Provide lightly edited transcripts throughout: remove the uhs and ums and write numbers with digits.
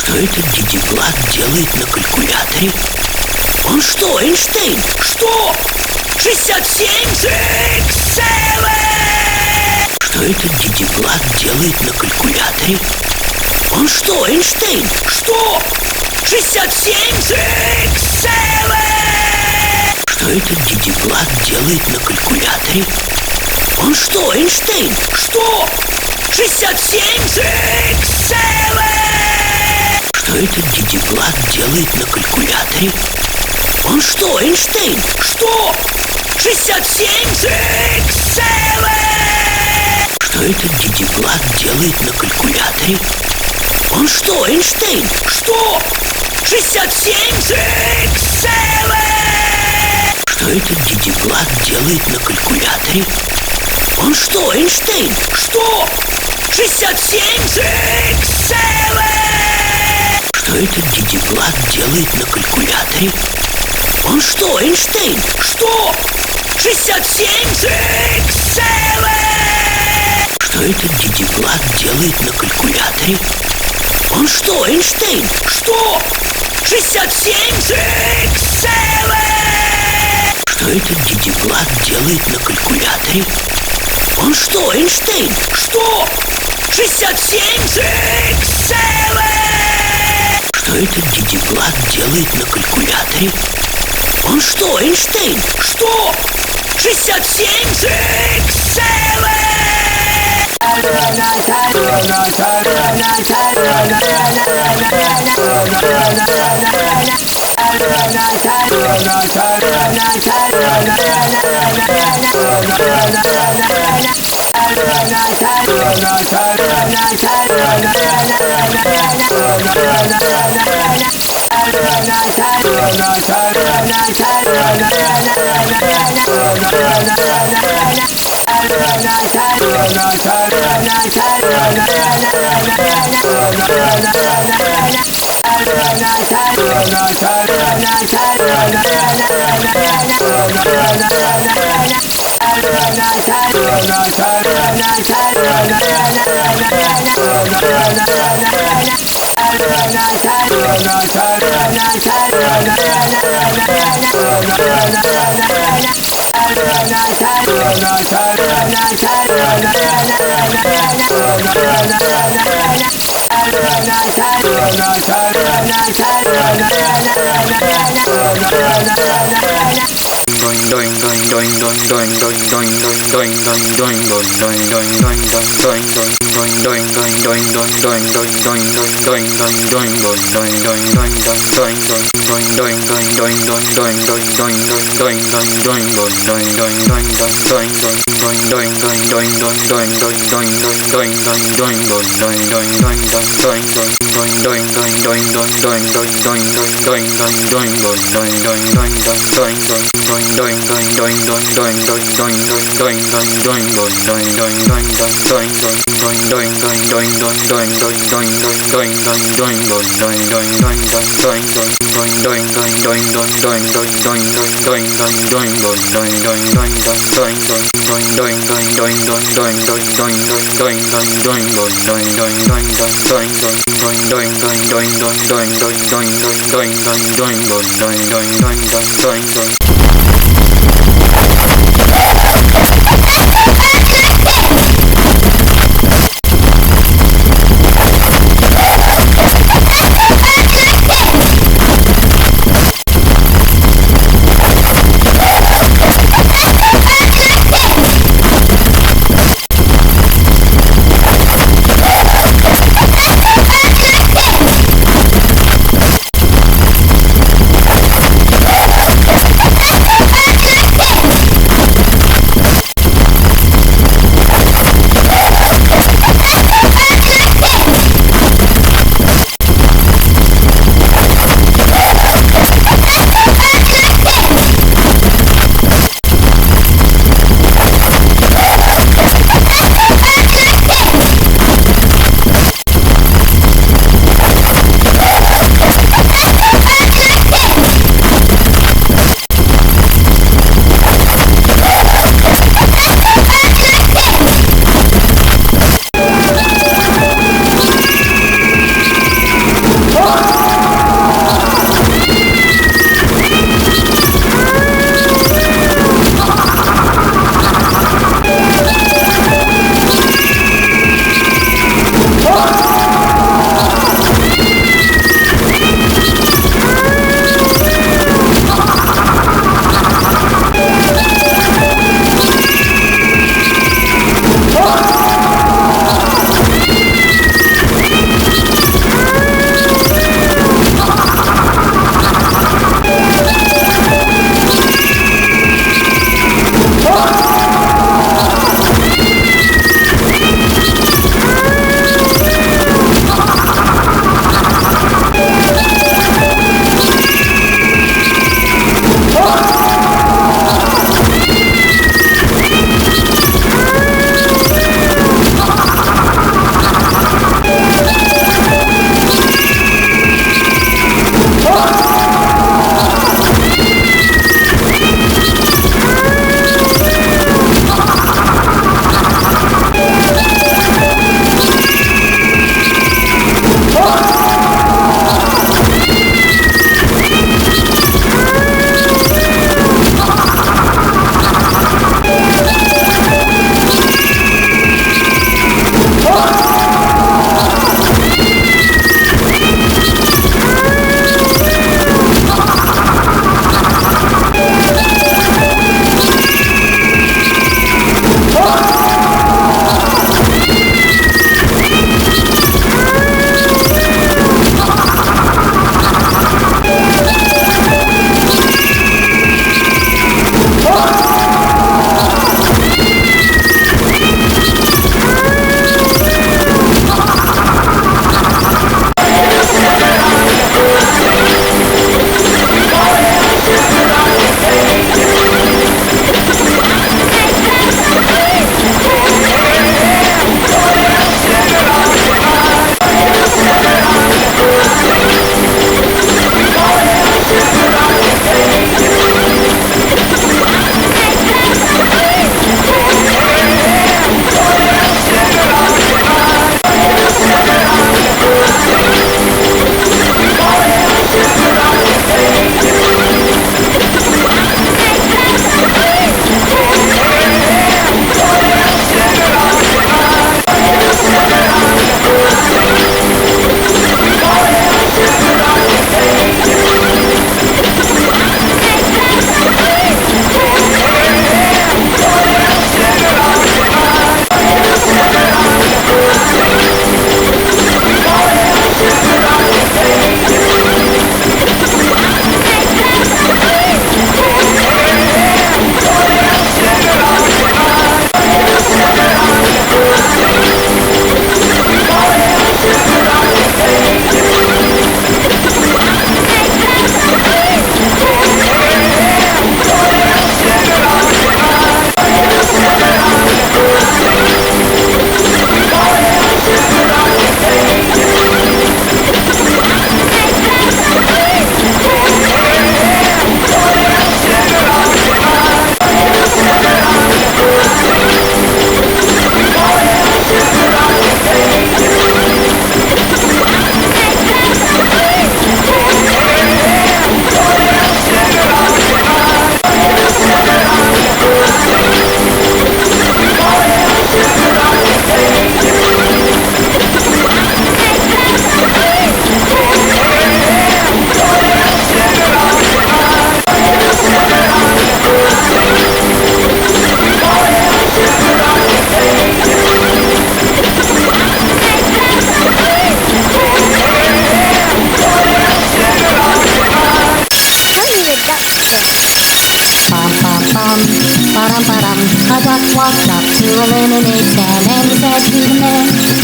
Что этот дидиблат делает на калькуляторе? Он что, Эйнштейн? Что? 67 Sexdecillion! Что этот дидиблат делает на калькуляторе? Он что, Эйнштейн? Что? 67 Sexdecillion! Что этот дидиблат делает на калькуляторе? Он что, Эйнштейн? Что? 67 Sexdecillion! Что этот дидиблат делает на калькуляторе? Он что, Эйнштейн? Что? 67 Sexdecillion! Что этот дидиблат делает на калькуляторе? Он что, Эйнштейн? Что? 67 Sexdecillion! Что этот дидиблат делает на калькуляторе? Он что, Эйнштейн? Что? 67 Sexdecillion! Что этот дидиблат делает на калькуляторе? Он что, Эйнштейн? Что? 67 Sexdecillion! Что этот дидиблат делает на калькуляторе? Он что, Эйнштейн? Что? 67 Sexdecillion! Что этот дидиблат делает на калькуляторе? Он что, Эйнштейн? Что? 67 Sexdecillion! Что этот дидиблат делает на калькуляторе? Он что, Эйнштейн? Что? 67 Sexdecillion!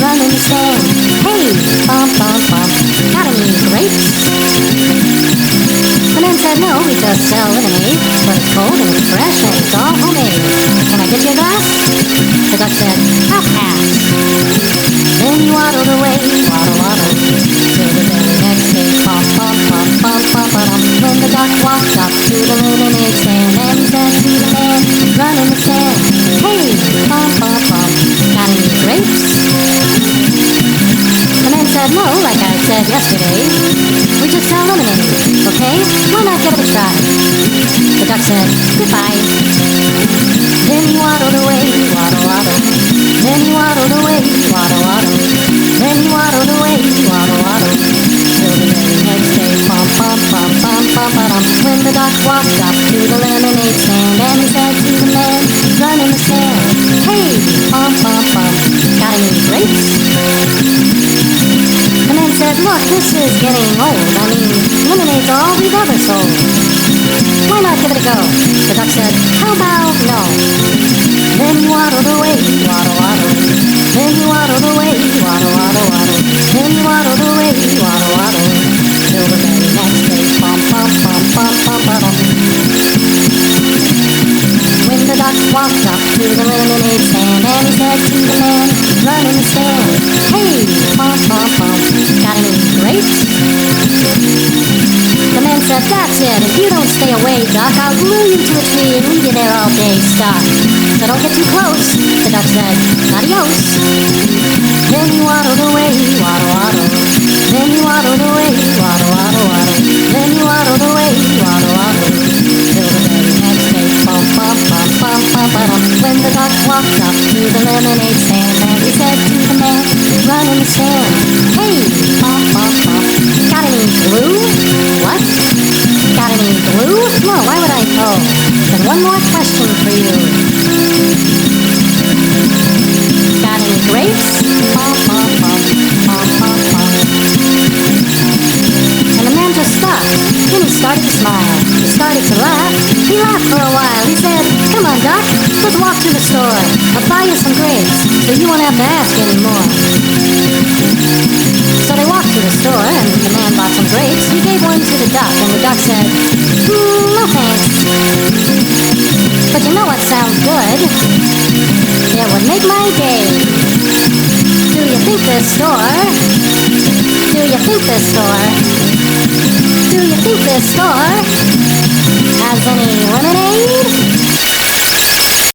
run in the sand. Hey, bump, bump, bump, got any grapes? The man said, no, we just sell lemonade, but it's cold and it's fresh and it's all homemade. Can I get you a glass? The duck said, I'll pass. Then he waddled away, waddle, waddle, till the very next day. Bump, bump, bump, bump, bump, bump. When the duck walked up to the lemonade stand, and he said to the man, run in the sand. Hey, bump, bump, bump, got any grapes? The man said, no, like I said yesterday, we just sell lemonade, okay? Why not give it a try? The duck said, goodbye. Then he waddled away, waddle, waddle. Then he waddled away, waddle, waddle. Then he waddled away, waddle, waddle. Till the very next day, bump, bump, bump, bump, bump, bump. When the duck walked up to the lemonade stand, and he said to the man, run in the sand. Hey, bump, bump, bump, got any grapes? The man said, look, this is getting old. I mean, lemonades are all we've ever sold. Why not give it a go? The duck said, how about no? Then he waddled away, waddle, waddle. Then he waddled away, waddle, waddle, waddle. Then he waddled away, waddle, waddle. Till the very next day, bump, bump, bump, bump, bump, bump. When the duck walked up to the lemonade stand, and he said to the man, run in the stand. Hey, bump, bump, bump, got any grapes? The man said, that's it. If you don't stay away, duck, I'll glue you to a tree and leave you there all day stuck. So don't get too close. The duck said, adios. Then he waddled away, waddle, waddle. Then he waddled away, waddle, waddle, waddle. Then he waddled away, waddle, waddle. Till the very next day, bump, bump, bump, bump, bump, bump. When the duck walked up to the lemonade stand, and he said to the man, run in the sand. Hey, bump, bump, bump, got any glue? What? Got any glue? No, why would I? Oh, then one more question for you. Got any grapes? Bump, bump, bump, bump, bump, bump. And the man just stopped. Then he started to smile. He started to laugh. He laughed for a while. He said, come on, Doc, let's walk to the store. I'll buy you some grapes, so you won't have to ask anymore. So they walked to the store, and the man bought some grapes. He gave one to the duck, and the duck said, no thanks. But you know what sounds good? It would make my day. Do you think this store? Do you think this store? Do you think this store has any lemonade?